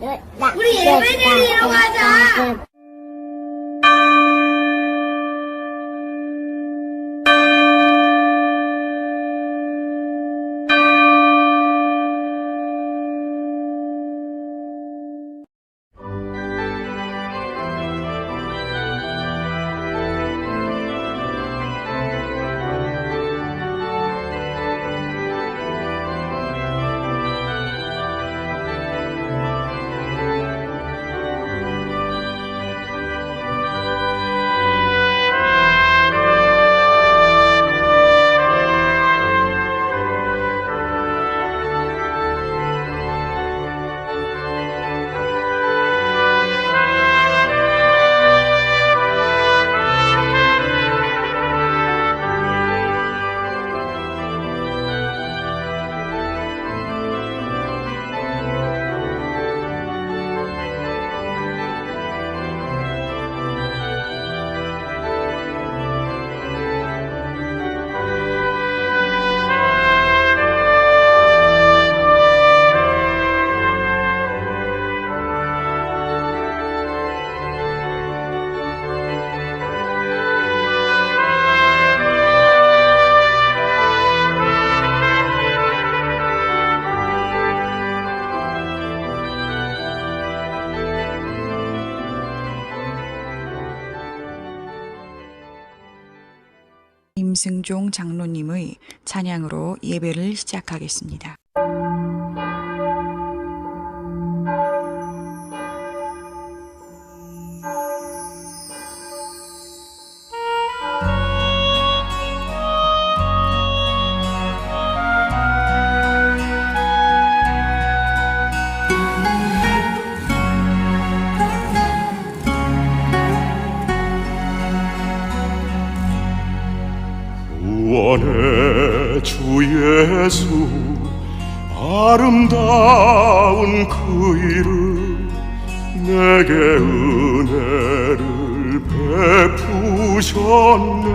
우리 예배드리러 가자. 임승종 장로님의 찬양으로 예배를 시작하겠습니다. 구원의 주 예수 아름다운 그 이름 내게 은혜를 베푸셨네.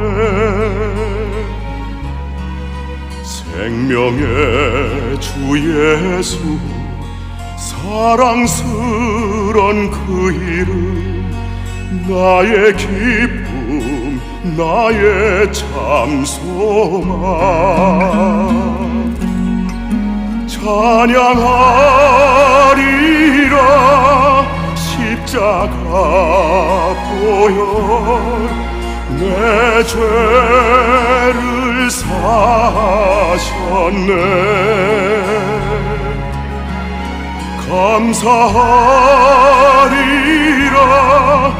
생명의 주 예수 사랑스런 그 이름 나의 기쁨 나의 참 소망 찬양하리라. 십자가 보혈 내 죄를 사하셨네. 감사하리라.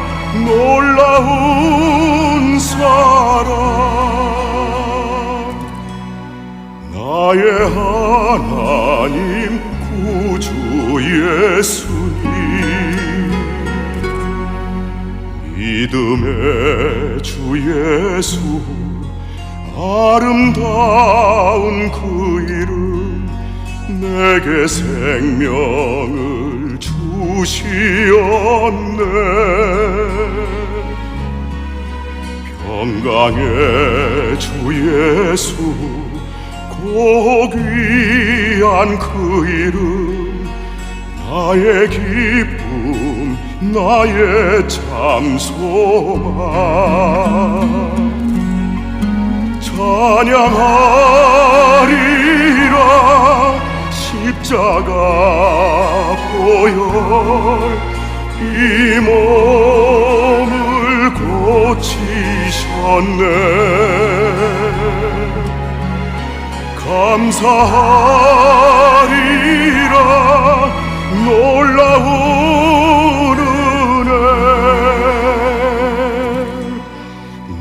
놀라운 사랑 나의 하나님 구주 예수님 믿음의 주 예수 아름다운 그 이름 내게 생명을 주시었네. 평강의 주 예수 고귀한 그 이름 나의 기쁨 나의 참 소망 찬양하리라. 십자가 보혈 이 몸을 고치셨네. 감사하리라. 놀라운 은혜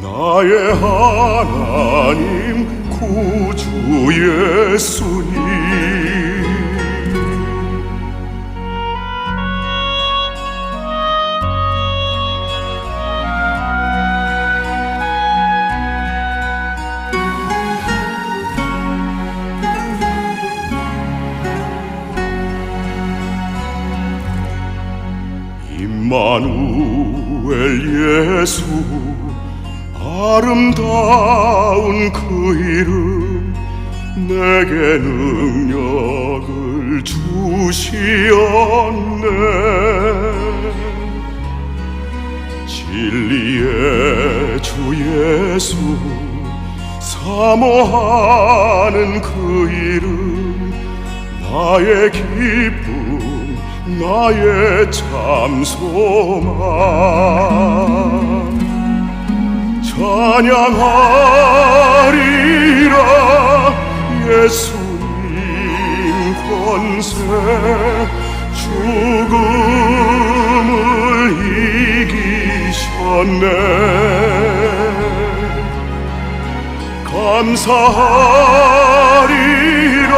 나의 하나님 구주 예수님 임마누엘 예수 아름다운 그 이름 내게 능력을 주시었네. 진리의 주 예수 사모하는 그 이름, 나의 기쁨, 나의 참 소망. 찬양하리라 예수님 권세, 죽음을 이기셨네. 감사하리라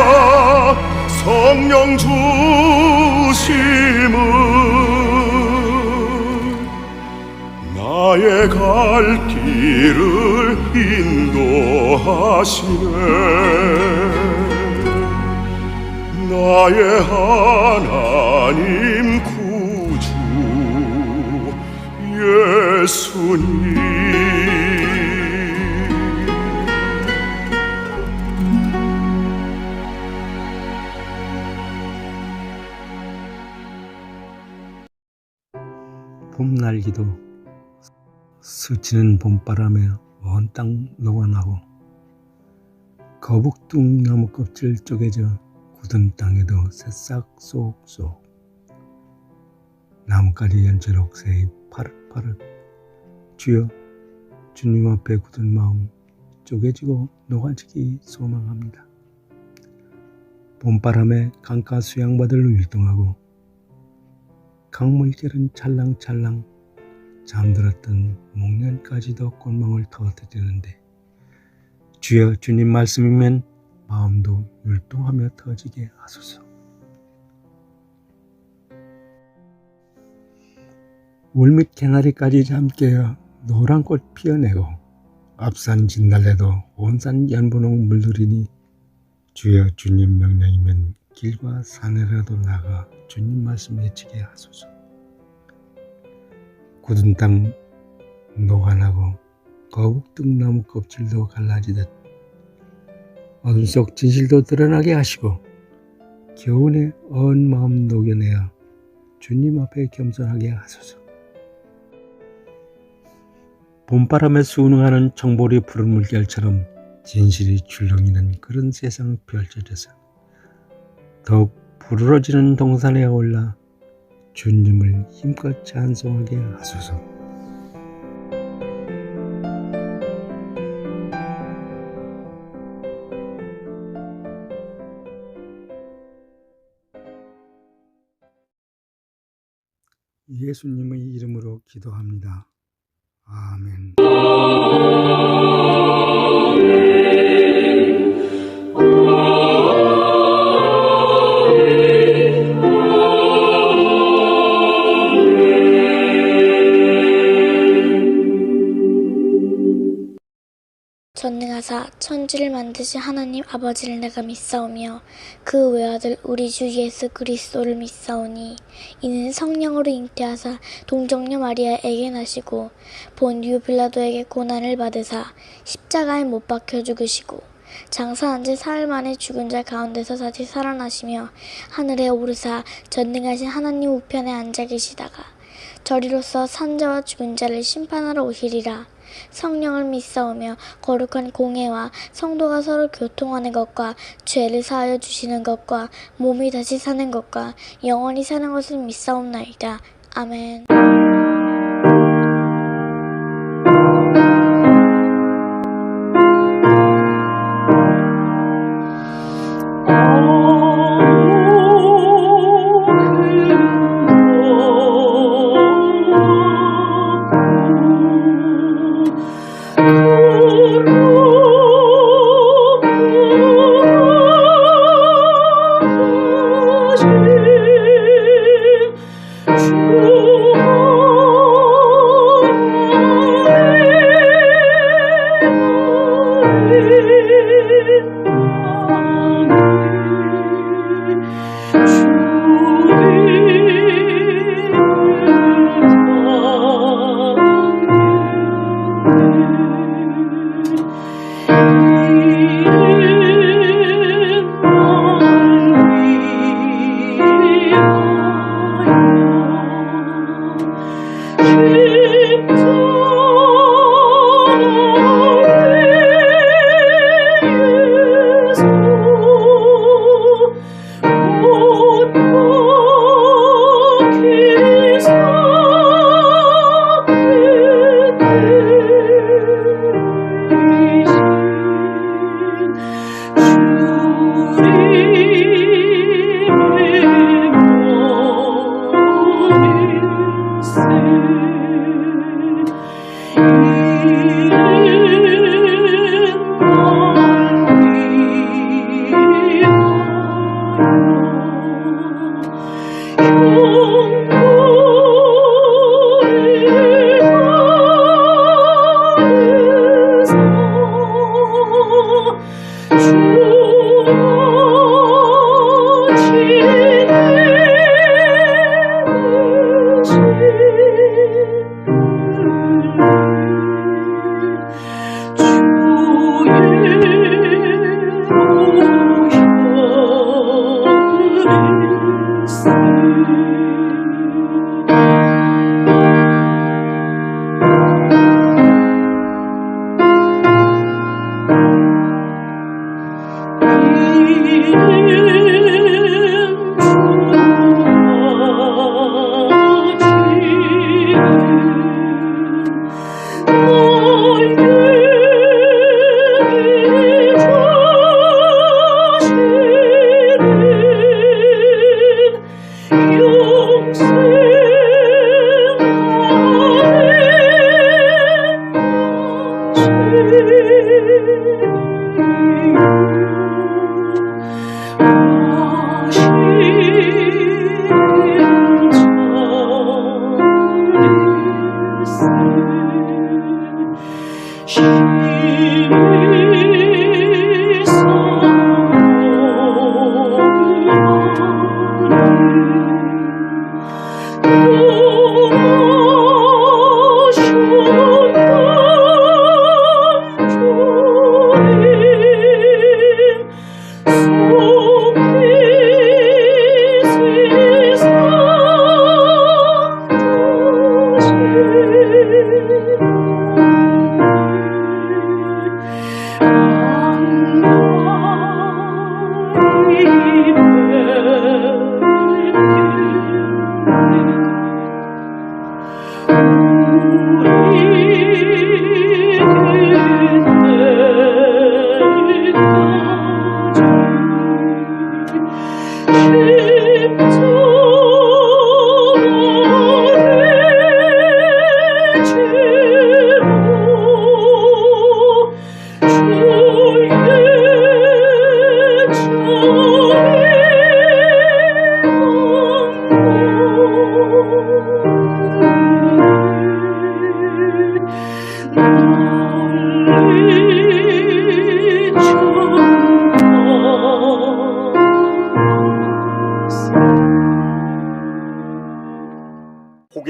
성령 주심을, 나의 갈 길을 인도하시네. 나의 하나님 구주 예수님. 봄날기도 스치는 봄바람에 온 땅 녹아나고, 거북둥 나무 껍질 쪼개져 굳은 땅에도 새싹 쏙쏙, 나뭇가지 연철 옥새이 파릇파릇. 주여, 주님 앞에 굳은 마음 쪼개지고 녹아지기 소망합니다. 봄바람에 강가 수양바들 율동하고, 강물결은 찰랑찰랑 잠들었던 목련까지도 꽃망울 터뜨리는데, 주여, 주님 말씀이면 마음도 율동하며 터지게 하소서. 울밑 개나리까지 잠깨어 노란 꽃 피어내고, 앞산 진달래도 온산 연분홍 물들이니, 주여, 주님 명령이면 길과 산에라도 나가 주님 말씀 외치게 하소서. 굳은 땅 녹아나고 거북등 나무 껍질도 갈라지듯 어둠 속 진실도 드러나게 하시고, 겨운의 언 마음 녹여내어 주님 앞에 겸손하게 하소서. 봄바람에 순응하는 청보리 푸른 물결처럼 진실이 출렁이는 그런 세상 펼쳐져서 더욱 부르러지는 동산에 올라 주님을 힘껏 찬송하게 하소서. 예수님의 이름으로 기도합니다. 아멘. 전능하사 천지를 만드신 하나님 아버지를 내가 믿사오며 그 외아들 우리 주 예수 그리스도를 믿사오니, 이는 성령으로 잉태하사 동정녀 마리아에게 나시고 본디오 빌라도에게 고난을 받으사 십자가에 못 박혀 죽으시고 장사한 지 사흘 만에 죽은 자 가운데서 다시 살아나시며 하늘에 오르사 전능하신 하나님 우편에 앉아 계시다가 저리로서 산자와 죽은 자를 심판하러 오시리라. 성령을 믿사오며 거룩한 공회와 성도가 서로 교통하는 것과 죄를 사하여 주시는 것과 몸이 다시 사는 것과 영원히 사는 것을 믿사옵나이다. 아멘.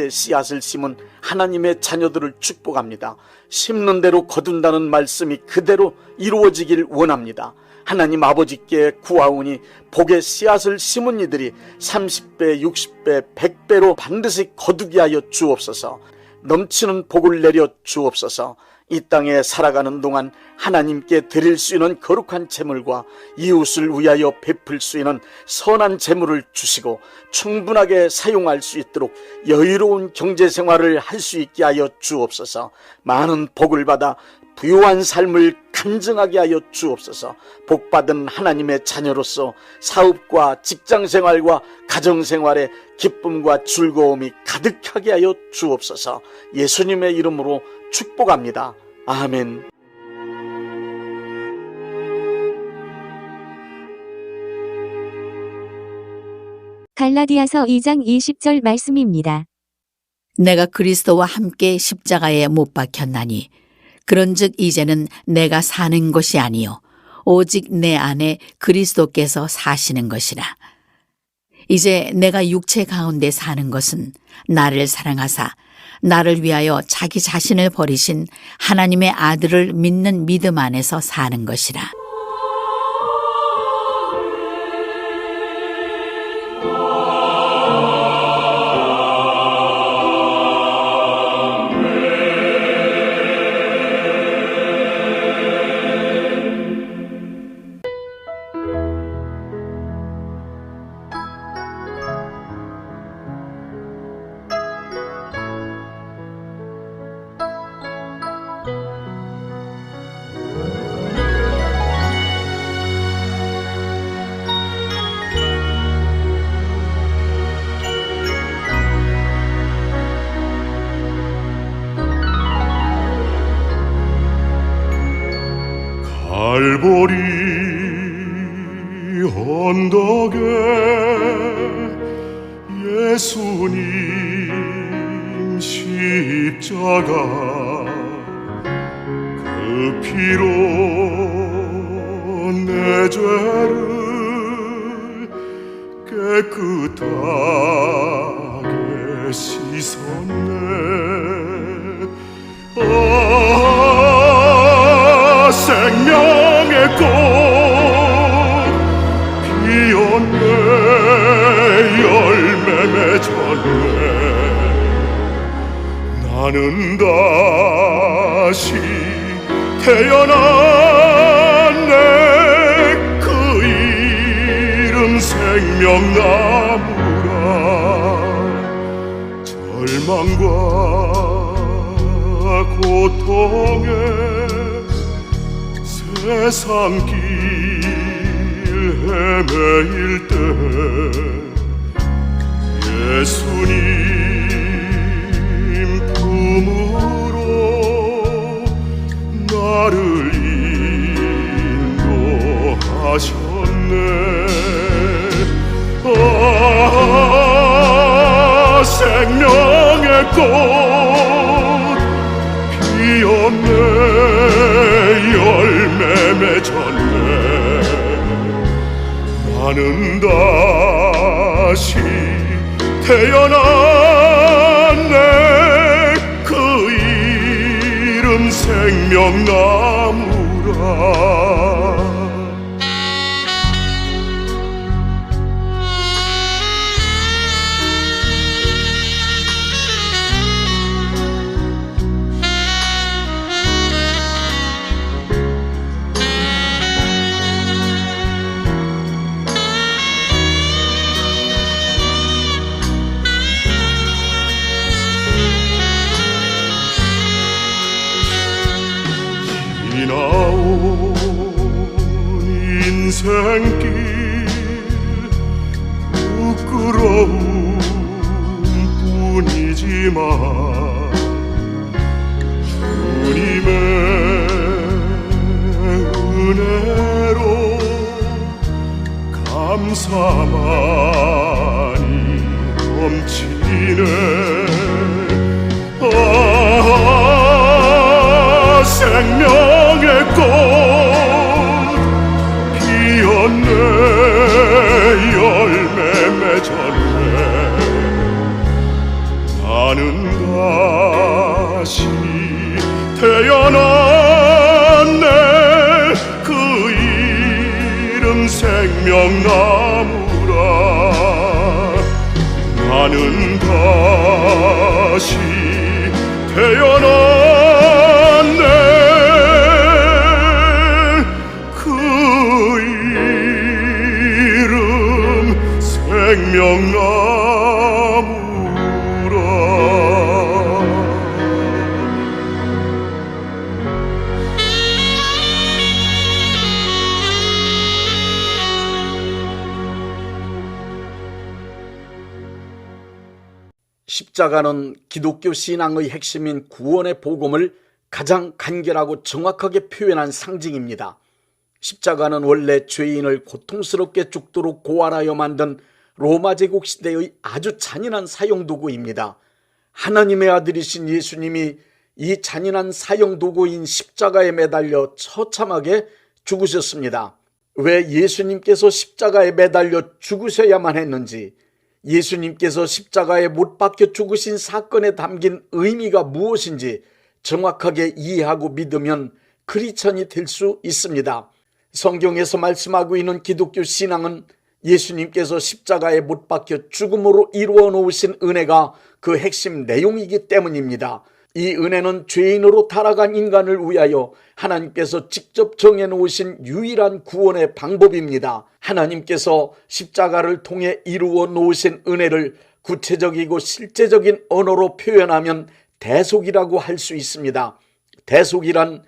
복의 씨앗을 심은 하나님의 자녀들을 축복합니다. 심는 대로 거둔다는 말씀이 그대로 이루어지길 원합니다. 하나님 아버지께 구하오니 복의 씨앗을 심은 이들이 30배, 60배, 100배로 반드시 거두게 하여 주옵소서. 넘치는 복을 내려 주옵소서. 이 땅에 살아가는 동안 하나님께 드릴 수 있는 거룩한 재물과 이웃을 위하여 베풀 수 있는 선한 재물을 주시고 충분하게 사용할 수 있도록 여유로운 경제생활을 할 수 있게 하여 주옵소서. 많은 복을 받아 부유한 삶을 간증하게 하여 주옵소서. 복받은 하나님의 자녀로서 사업과 직장생활과 가정생활에 기쁨과 즐거움이 가득하게 하여 주옵소서. 예수님의 이름으로 축복합니다. 아멘. 갈라디아서 2장 20절 말씀입니다. 내가 그리스도와 함께 십자가에 못 박혔나니 그런즉 이제는 내가 사는 것이 아니요 오직 내 안에 그리스도께서 사시는 것이라. 이제 내가 육체 가운데 사는 것은 나를 사랑하사 나를 위하여 자기 자신을 버리신 하나님의 아들을 믿는 믿음 안에서 사는 것이라. 갈보리 언덕에 예수님 십자가 그 피로 내 죄를 깨끗하게 씻었네. 생명의 꽃 피었네. 열매 맺었네. 나는 다시 태어났네. 그 이름 생명나무라. 절망과 고통에 세상 길 헤매일 때 예수님 품으로 나를 인도하셨네. 생명의 꽃 피었네. 열매 맺었네. 나는 다시 태어나 그 이름 생명나무라. 지나온 인생길 부끄러움 뿐이지만 주님의 은혜로 감사만이 넘치네. 생명의 꽃 피었네. 열매 맺었네. 나는 다시 태어났네. 그 이름 생명나무라. 나는 다시 태어났네. 십자가는 기독교 신앙의 핵심인 구원의 복음을 가장 간결하고 정확하게 표현한 상징입니다. 십자가는 원래 죄인을 고통스럽게 죽도록 고안하여 만든 로마 제국 시대의 아주 잔인한 사형도구입니다. 하나님의 아들이신 예수님이 이 잔인한 사형도구인 십자가에 매달려 처참하게 죽으셨습니다. 왜 예수님께서 십자가에 매달려 죽으셔야만 했는지, 예수님께서 십자가에 못 박혀 죽으신 사건에 담긴 의미가 무엇인지 정확하게 이해하고 믿으면 크리스천이 될 수 있습니다. 성경에서 말씀하고 있는 기독교 신앙은 예수님께서 십자가에 못 박혀 죽음으로 이루어 놓으신 은혜가 그 핵심 내용이기 때문입니다. 이 은혜는 죄인으로 타락한 인간을 위하여 하나님께서 직접 정해놓으신 유일한 구원의 방법입니다. 하나님께서 십자가를 통해 이루어 놓으신 은혜를 구체적이고 실제적인 언어로 표현하면 대속이라고 할 수 있습니다. 대속이란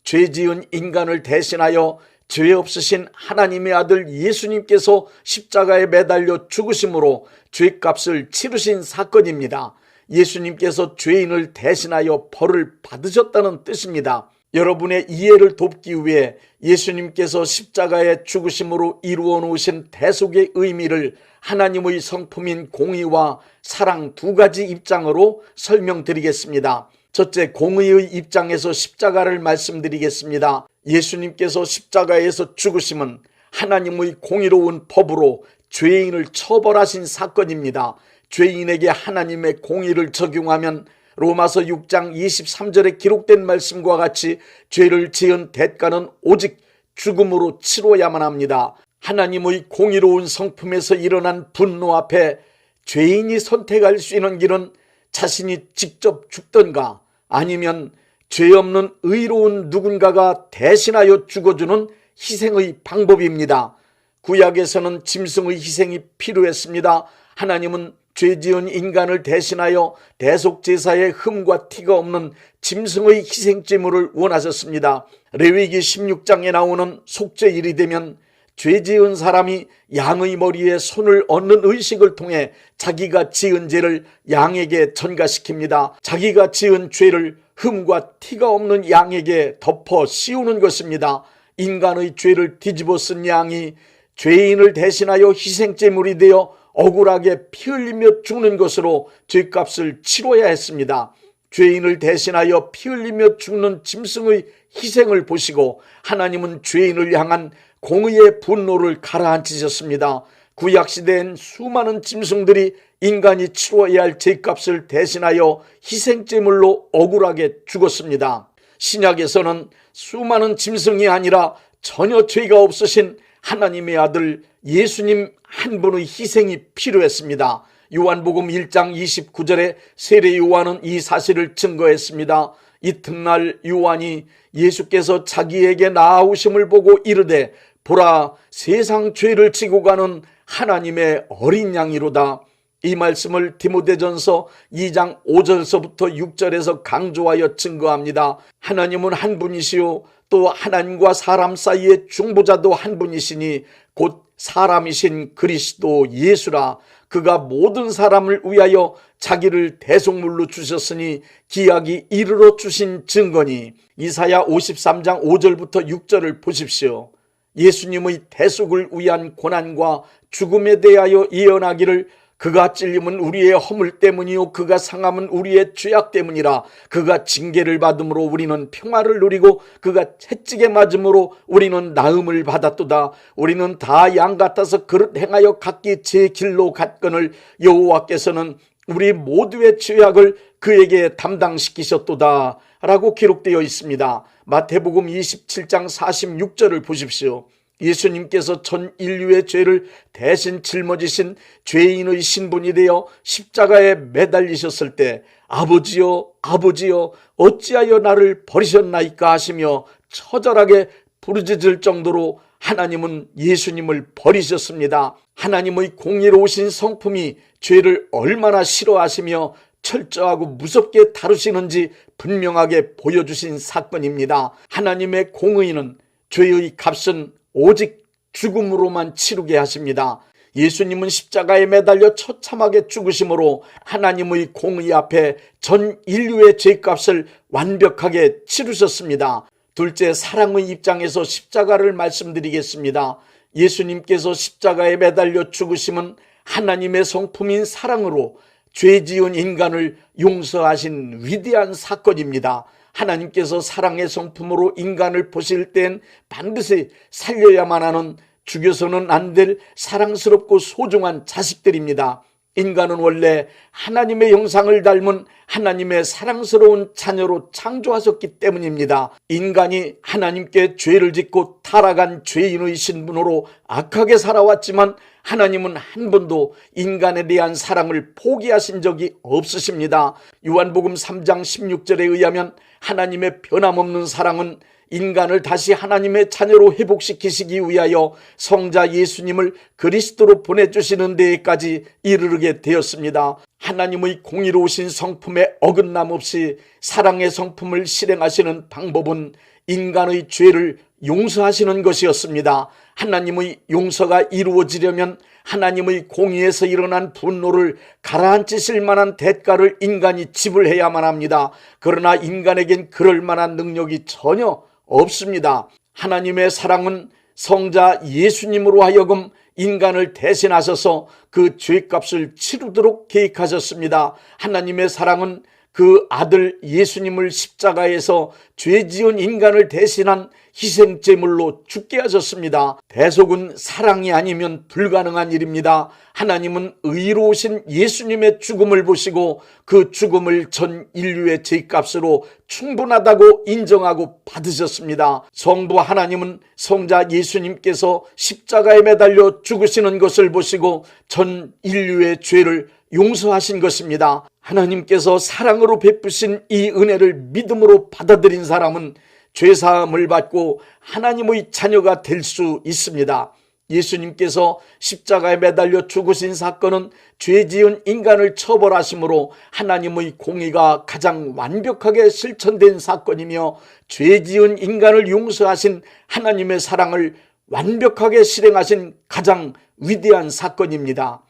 죄 지은 인간을 대신하여 죄 없으신 하나님의 아들 예수님께서 십자가에 매달려 죽으심으로 죄값을 치르신 사건입니다. 예수님께서 죄인을 대신하여 벌을 받으셨다는 뜻입니다. 여러분의 이해를 돕기 위해 예수님께서 십자가에 죽으심으로 이루어 놓으신 대속의 의미를 하나님의 성품인 공의와 사랑 두 가지 입장으로 설명드리겠습니다. 첫째, 공의의 입장에서 십자가를 말씀드리겠습니다. 예수님께서 십자가에서 죽으심은 하나님의 공의로운 법으로 죄인을 처벌하신 사건입니다. 죄인에게 하나님의 공의를 적용하면 로마서 6장 23절에 기록된 말씀과 같이 죄를 지은 대가는 오직 죽음으로 치러야만 합니다. 하나님의 공의로운 성품에서 일어난 분노 앞에 죄인이 선택할 수 있는 길은 자신이 직접 죽던가 아니면 죄 없는 의로운 누군가가 대신하여 죽어주는 희생의 방법입니다. 구약에서는 짐승의 희생이 필요했습니다. 하나님은 죄 지은 인간을 대신하여 대속제사의 흠과 티가 없는 짐승의 희생제물을 원하셨습니다. 레위기 16장에 나오는 속죄일이 되면 죄 지은 사람이 양의 머리에 손을 얹는 의식을 통해 자기가 지은 죄를 양에게 전가시킵니다. 자기가 지은 죄를 흠과 티가 없는 양에게 덮어 씌우는 것입니다. 인간의 죄를 뒤집어 쓴 양이 죄인을 대신하여 희생제물이 되어 억울하게 피 흘리며 죽는 것으로 죄값을 치러야 했습니다. 죄인을 대신하여 피 흘리며 죽는 짐승의 희생을 보시고 하나님은 죄인을 향한 공의의 분노를 가라앉히셨습니다. 구약시대엔 수많은 짐승들이 인간이 치러야 할 죄값을 대신하여 희생제물로 억울하게 죽었습니다. 신약에서는 수많은 짐승이 아니라 전혀 죄가 없으신 하나님의 아들 예수님 한 분의 희생이 필요했습니다. 요한복음 1장 29절에 세례 요한은 이 사실을 증거했습니다. 이튿날 요한이 예수께서 자기에게 나아오심을 보고 이르되 보라, 세상 죄를 지고 가는 하나님의 어린 양이로다. 이 말씀을 디모데전서 2장 5절서부터 6절에서 강조하여 증거합니다. 하나님은 한 분이시요 또 하나님과 사람 사이의 중보자도 한 분이시니 곧 사람이신 그리스도 예수라. 그가 모든 사람을 위하여 자기를 대속물로 주셨으니 기약이 이르러 주신 증거니. 이사야 53장 5절부터 6절을 보십시오. 예수님의 대속을 위한 고난과 죽음에 대하여 예언하기를 그가 찔림은 우리의 허물 때문이요 그가 상함은 우리의 죄악 때문이라. 그가 징계를 받음으로 우리는 평화를 누리고 그가 채찍에 맞음으로 우리는 나음을 받았도다. 우리는 다 양 같아서 그릇 행하여 각기 제 길로 갔거늘 여호와께서는 우리 모두의 죄악을 그에게 담당시키셨도다 라고 기록되어 있습니다. 마태복음 27장 46절을 보십시오. 예수님께서 전 인류의 죄를 대신 짊어지신 죄인의 신분이 되어 십자가에 매달리셨을 때 아버지여 아버지여 어찌하여 나를 버리셨나이까 하시며 처절하게 부르짖을 정도로 하나님은 예수님을 버리셨습니다. 하나님의 공의로우신 성품이 죄를 얼마나 싫어하시며 철저하고 무섭게 다루시는지 분명하게 보여주신 사건입니다. 하나님의 공의는 죄의 값은 오직 죽음으로만 치르게 하십니다. 예수님은 십자가에 매달려 처참하게 죽으심으로 하나님의 공의 앞에 전 인류의 죄값을 완벽하게 치르셨습니다. 둘째, 사랑의 입장에서 십자가를 말씀드리겠습니다. 예수님께서 십자가에 매달려 죽으심은 하나님의 성품인 사랑으로 죄 지은 인간을 용서하신 위대한 사건입니다. 하나님께서 사랑의 성품으로 인간을 보실 땐 반드시 살려야만 하는 죽여서는 안 될 사랑스럽고 소중한 자식들입니다. 인간은 원래 하나님의 형상을 닮은 하나님의 사랑스러운 자녀로 창조하셨기 때문입니다. 인간이 하나님께 죄를 짓고 타락한 죄인의 신분으로 악하게 살아왔지만 하나님은 한 번도 인간에 대한 사랑을 포기하신 적이 없으십니다. 요한복음 3장 16절에 의하면 하나님의 변함없는 사랑은 인간을 다시 하나님의 자녀로 회복시키시기 위하여 성자 예수님을 그리스도로 보내주시는 데에까지 이르게 되었습니다. 하나님의 공의로우신 성품에 어긋남 없이 사랑의 성품을 실행하시는 방법은 인간의 죄를 용서하시는 것이었습니다. 하나님의 용서가 이루어지려면 하나님의 공의에서 일어난 분노를 가라앉히실 만한 대가를 인간이 지불해야만 합니다. 그러나 인간에겐 그럴 만한 능력이 전혀 없습니다. 하나님의 사랑은 성자 예수님으로 하여금 인간을 대신하셔서 그 죄값을 치르도록 계획하셨습니다. 하나님의 사랑은 그 아들 예수님을 십자가에서 죄 지은 인간을 대신한 희생제물로 죽게 하셨습니다. 대속은 사랑이 아니면 불가능한 일입니다. 하나님은 의로우신 예수님의 죽음을 보시고 그 죽음을 전 인류의 죄값으로 충분하다고 인정하고 받으셨습니다. 성부 하나님은 성자 예수님께서 십자가에 매달려 죽으시는 것을 보시고 전 인류의 죄를 용서하신 것입니다. 하나님께서 사랑으로 베푸신 이 은혜를 믿음으로 받아들인 사람은 죄사함을 받고 하나님의 자녀가 될 수 있습니다. 예수님께서 십자가에 매달려 죽으신 사건은 죄 지은 인간을 처벌하심으로 하나님의 공의가 가장 완벽하게 실천된 사건이며 죄 지은 인간을 용서하신 하나님의 사랑을 완벽하게 실행하신 가장 위대한 사건입니다.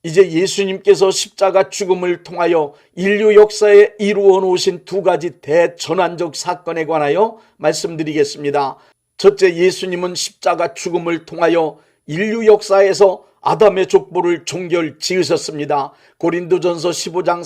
이제 예수님께서 십자가 죽음을 통하여 인류 역사에 이루어 놓으신 두 가지 대전환적 사건에 관하여 말씀드리겠습니다. 첫째, 예수님은 십자가 죽음을 통하여 인류 역사에서 아담의 족보를 종결 지으셨습니다. 고린도전서 15장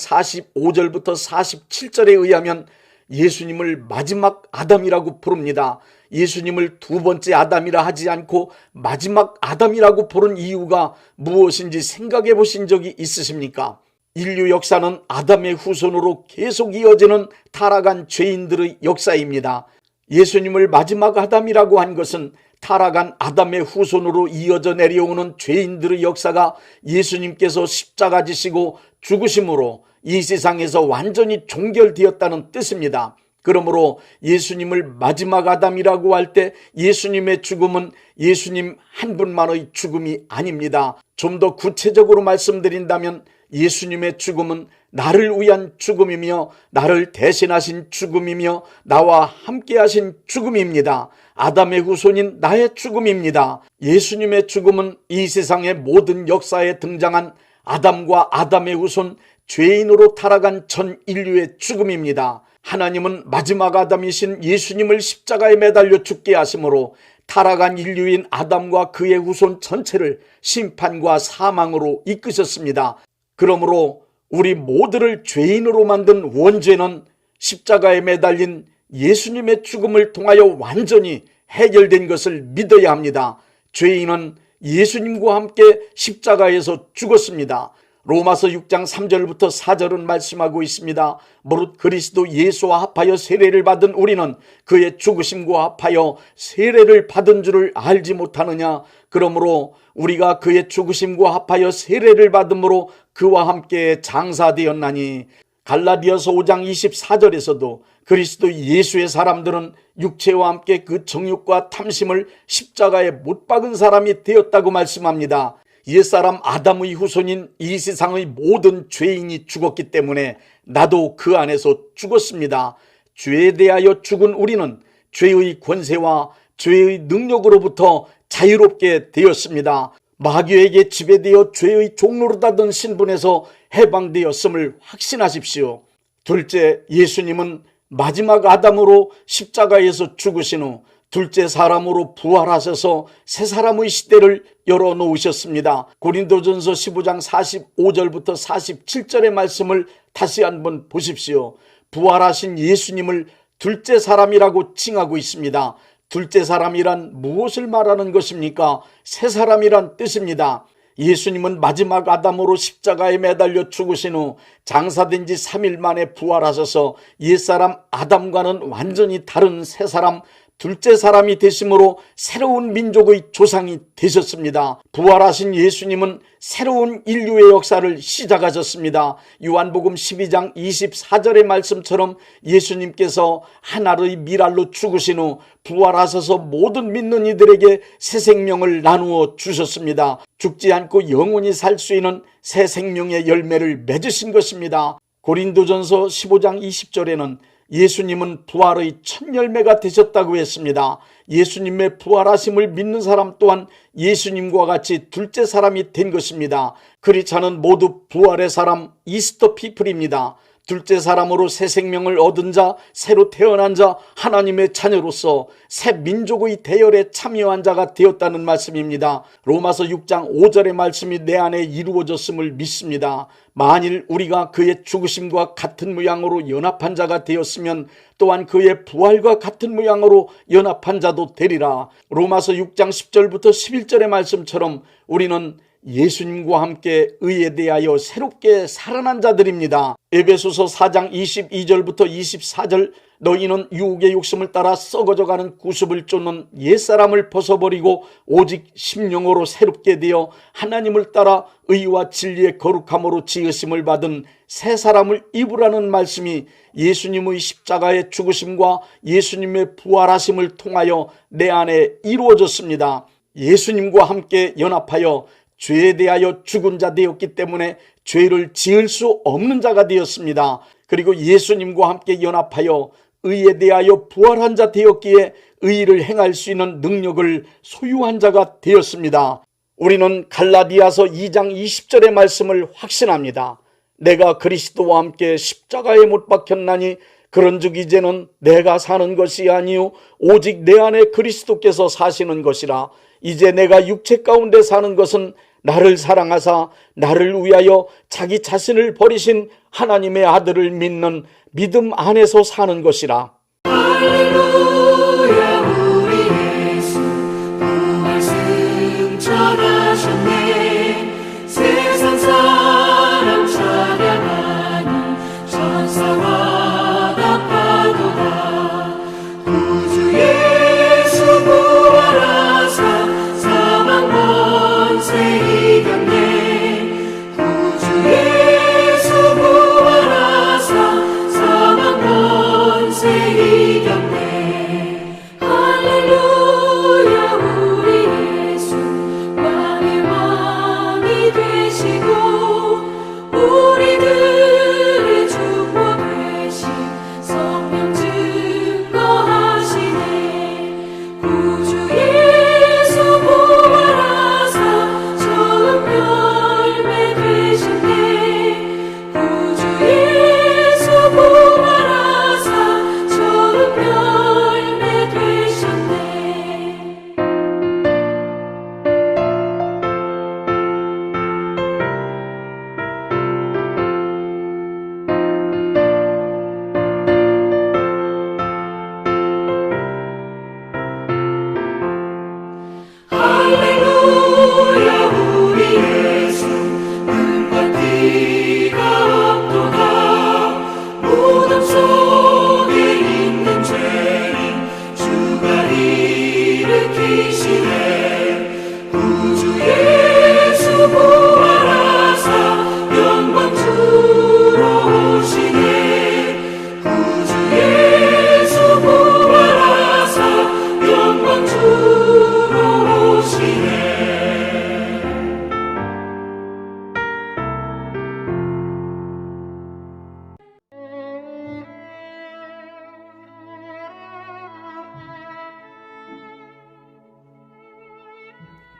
45절부터 47절에 의하면 예수님을 마지막 아담이라고 부릅니다. 예수님을 두 번째 아담이라 하지 않고 마지막 아담이라고 부른 이유가 무엇인지 생각해 보신 적이 있으십니까? 인류 역사는 아담의 후손으로 계속 이어지는 타락한 죄인들의 역사입니다. 예수님을 마지막 아담이라고 한 것은 타락한 아담의 후손으로 이어져 내려오는 죄인들의 역사가 예수님께서 십자가 지시고 죽으심으로 이 세상에서 완전히 종결되었다는 뜻입니다. 그러므로 예수님을 마지막 아담이라고 할 때 예수님의 죽음은 예수님 한 분만의 죽음이 아닙니다. 좀 더 구체적으로 말씀드린다면 예수님의 죽음은 나를 위한 죽음이며 나를 대신하신 죽음이며 나와 함께 하신 죽음입니다. 아담의 후손인 나의 죽음입니다. 예수님의 죽음은 이 세상의 모든 역사에 등장한 아담과 아담의 후손 죄인으로 타락한 전 인류의 죽음입니다. 하나님은 마지막 아담이신 예수님을 십자가에 매달려 죽게 하심으로 타락한 인류인 아담과 그의 후손 전체를 심판과 사망으로 이끄셨습니다. 그러므로 우리 모두를 죄인으로 만든 원죄는 십자가에 매달린 예수님의 죽음을 통하여 완전히 해결된 것을 믿어야 합니다. 죄인은 예수님과 함께 십자가에서 죽었습니다. 로마서 6장 3절부터 4절은 말씀하고 있습니다. 무릇 그리스도 예수와 합하여 세례를 받은 우리는 그의 죽으심과 합하여 세례를 받은 줄을 알지 못하느냐. 그러므로 우리가 그의 죽으심과 합하여 세례를 받음으로 그와 함께 장사되었나니. 갈라디아서 5장 24절에서도 그리스도 예수의 사람들은 육체와 함께 그 정욕과 탐심을 십자가에 못 박은 사람이 되었다고 말씀합니다. 옛사람 아담의 후손인 이 세상의 모든 죄인이 죽었기 때문에 나도 그 안에서 죽었습니다. 죄에 대하여 죽은 우리는 죄의 권세와 죄의 능력으로부터 자유롭게 되었습니다. 마귀에게 지배되어 죄의 종노릇하던 신분에서 해방되었음을 확신하십시오. 둘째, 예수님은 마지막 아담으로 십자가에서 죽으신 후 둘째 사람으로 부활하셔서 새 사람의 시대를 열어놓으셨습니다. 고린도전서 15장 45절부터 47절의 말씀을 다시 한번 보십시오. 부활하신 예수님을 둘째 사람이라고 칭하고 있습니다. 둘째 사람이란 무엇을 말하는 것입니까? 새 사람이란 뜻입니다. 예수님은 마지막 아담으로 십자가에 매달려 죽으신 후 장사된 지 3일 만에 부활하셔서 옛사람 아담과는 완전히 다른 새 사람, 둘째 사람이 되심으로 새로운 민족의 조상이 되셨습니다. 부활하신 예수님은 새로운 인류의 역사를 시작하셨습니다. 요한복음 12장 24절의 말씀처럼 예수님께서 하나의 미랄로 죽으신 후 부활하셔서 모든 믿는 이들에게 새 생명을 나누어 주셨습니다. 죽지 않고 영원히 살 수 있는 새 생명의 열매를 맺으신 것입니다. 고린도전서 15장 20절에는 예수님은 부활의 첫 열매가 되셨다고 했습니다. 예수님의 부활하심을 믿는 사람 또한 예수님과 같이 둘째 사람이 된 것입니다. 크리스찬은 모두 부활의 사람, 이스터 피플입니다. 둘째 사람으로 새 생명을 얻은 자, 새로 태어난 자, 하나님의 자녀로서 새 민족의 대열에 참여한 자가 되었다는 말씀입니다. 로마서 6장 5절의 말씀이 내 안에 이루어졌음을 믿습니다. 만일 우리가 그의 죽으심과 같은 모양으로 연합한 자가 되었으면 또한 그의 부활과 같은 모양으로 연합한 자도 되리라. 로마서 6장 10절부터 11절의 말씀처럼 우리는 예수님과 함께 의에 대하여 새롭게 살아난 자들입니다. 에베소서 4장 22절부터 24절 너희는 유혹의 욕심을 따라 썩어져가는 구습을 쫓는 옛사람을 벗어버리고 오직 심령으로 새롭게 되어 하나님을 따라 의와 진리의 거룩함으로 지으심을 받은 새 사람을 입으라는 말씀이 예수님의 십자가의 죽으심과 예수님의 부활하심을 통하여 내 안에 이루어졌습니다. 예수님과 함께 연합하여 죄에 대하여 죽은 자 되었기 때문에 죄를 지을 수 없는 자가 되었습니다. 그리고 예수님과 함께 연합하여 의에 대하여 부활한 자 되었기에 의를 행할 수 있는 능력을 소유한 자가 되었습니다. 우리는 갈라디아서 2장 20절의 말씀을 확신합니다. 내가 그리스도와 함께 십자가에 못 박혔나니 그런즉 이제는 내가 사는 것이 아니요 오직 내 안에 그리스도께서 사시는 것이라. 이제 내가 육체 가운데 사는 것은 나를 사랑하사 나를 위하여 자기 자신을 버리신 하나님의 아들을 믿는 믿음 안에서 사는 것이라.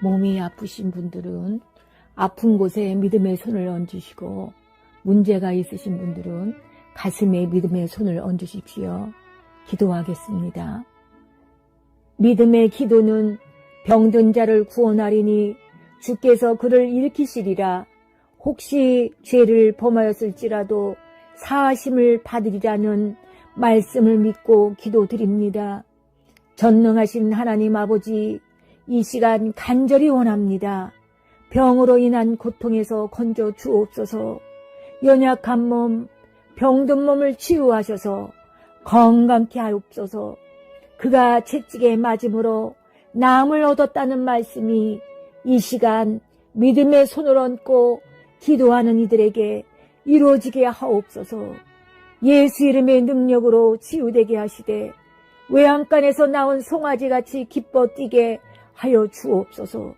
몸이 아프신 분들은 아픈 곳에 믿음의 손을 얹으시고, 문제가 있으신 분들은 가슴에 믿음의 손을 얹으십시오. 기도하겠습니다. 믿음의 기도는 병든 자를 구원하리니 주께서 그를 일으키시리라. 혹시 죄를 범하였을지라도 사하심을 받으리라는 말씀을 믿고 기도드립니다. 전능하신 하나님 아버지, 이 시간 간절히 원합니다. 병으로 인한 고통에서 건져 주옵소서. 연약한 몸, 병든 몸을 치유하셔서 건강케 하옵소서. 그가 채찍에 맞음으로 나음을 얻었다는 말씀이 이 시간 믿음의 손을 얹고 기도하는 이들에게 이루어지게 하옵소서. 예수 이름의 능력으로 치유되게 하시되 외양간에서 나온 송아지같이 기뻐 뛰게 하여 주옵소서.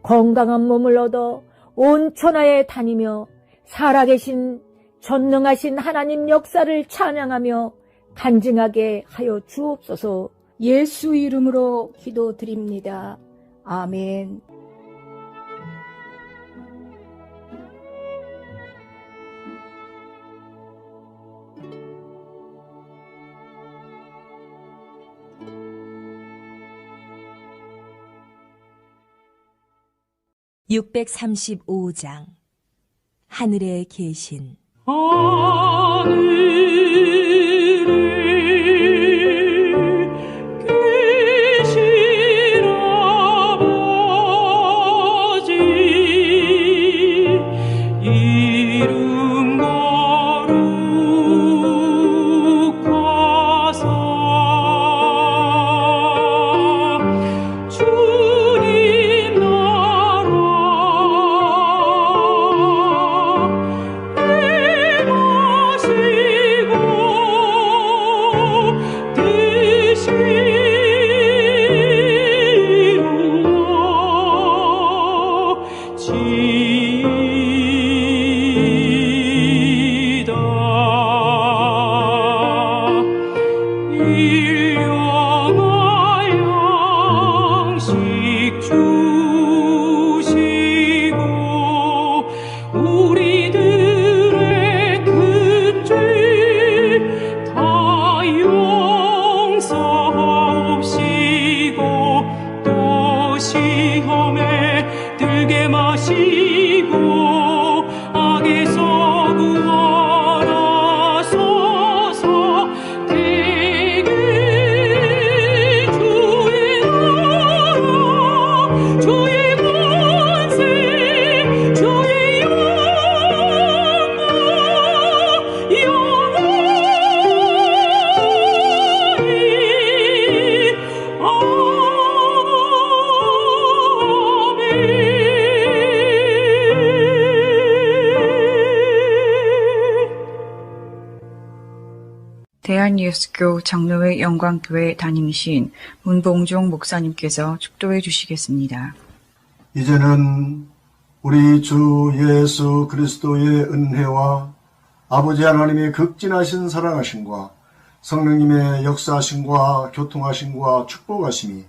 건강한 몸을 얻어 온 천하에 다니며 살아계신 전능하신 하나님 역사를 찬양하며 간증하게 하여 주옵소서. 예수 이름으로 기도드립니다. 아멘. (635장) 하늘에 계신 주님 나라 대한예수교 장로회 영광교회 담임이신 문봉종 목사님께서 축도해 주시겠습니다. 이제는 우리 주 예수 그리스도의 은혜와 아버지 하나님의 극진하신 사랑하심과 성령님의 역사하심과 교통하심과 축복하심이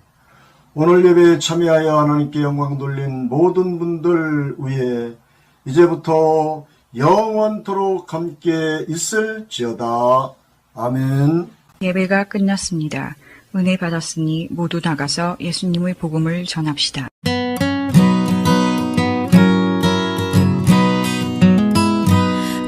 오늘 예배에 참여하여 하나님께 영광 돌린 모든 분들 위에 이제부터 영원토록 함께 있을지어다. 아멘. 예배가 끝났습니다. 은혜 받았으니 모두 나가서 예수님의 복음을 전합시다.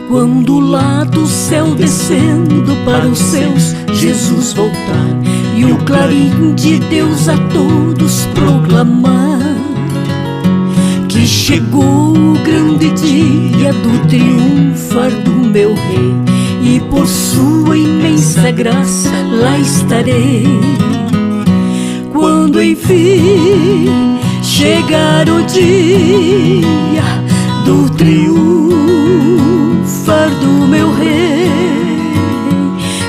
Quando lá do céu descendo para os céus Jesus voltar e o clarim de Deus a todos proclamar que chegou o grande dia do triunfar do meu rei e por sua imensa graça lá estarei. Quando enfim chegar o dia do triunfar do meu rei,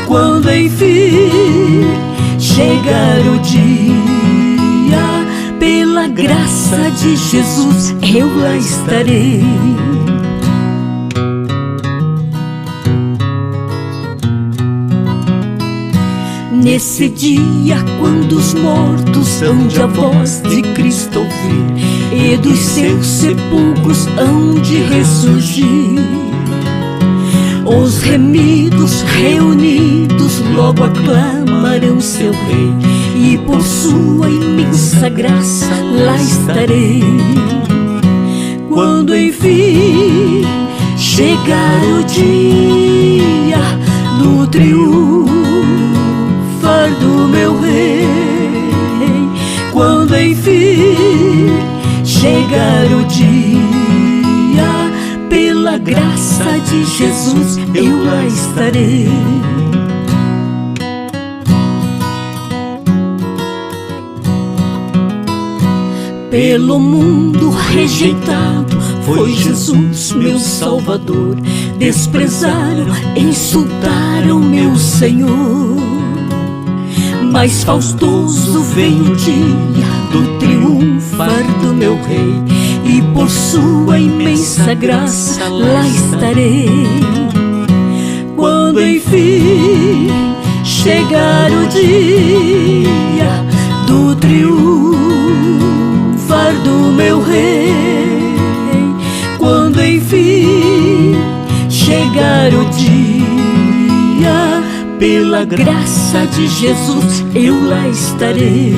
quando enfim chegar o dia, pela graça de Jesus eu lá estarei. Nesse dia, quando os mortos hão de a voz de Cristo ouvir e dos seus sepulcros hão de ressurgir, os remidos reunidos logo aclamarão seu rei e por sua imensa graça lá estarei. Quando enfim chegar o dia do triunfo do meu rei, quando enfim chegar o dia, pela graça de Jesus eu lá estarei. Pelo mundo rejeitado foi Jesus meu Salvador, desprezaram, insultaram meu Senhor. Mas faustoso vem o dia do triunfar do meu rei e por sua imensa graça lá estarei. Quando enfim chegar o dia do triunfar do meu rei, quando enfim chegar o dia, pela graça de Jesus eu lá estarei.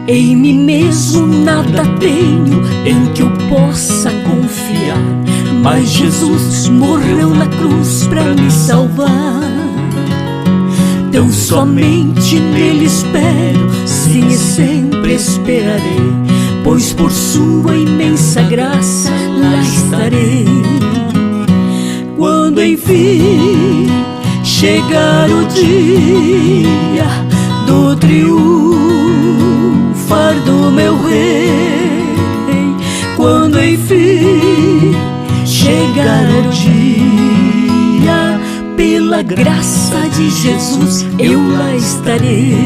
Em mim mesmo nada tenho em que eu possa confiar, mas Jesus morreu na cruz para me salvar. Tão somente nele espero, sim e sempre esperarei, pois por sua imensa graça lá estarei. Quando enfim chegar o dia do triunfar do meu rei, quando enfim chegar o dia, pela graça de Jesus eu lá estarei.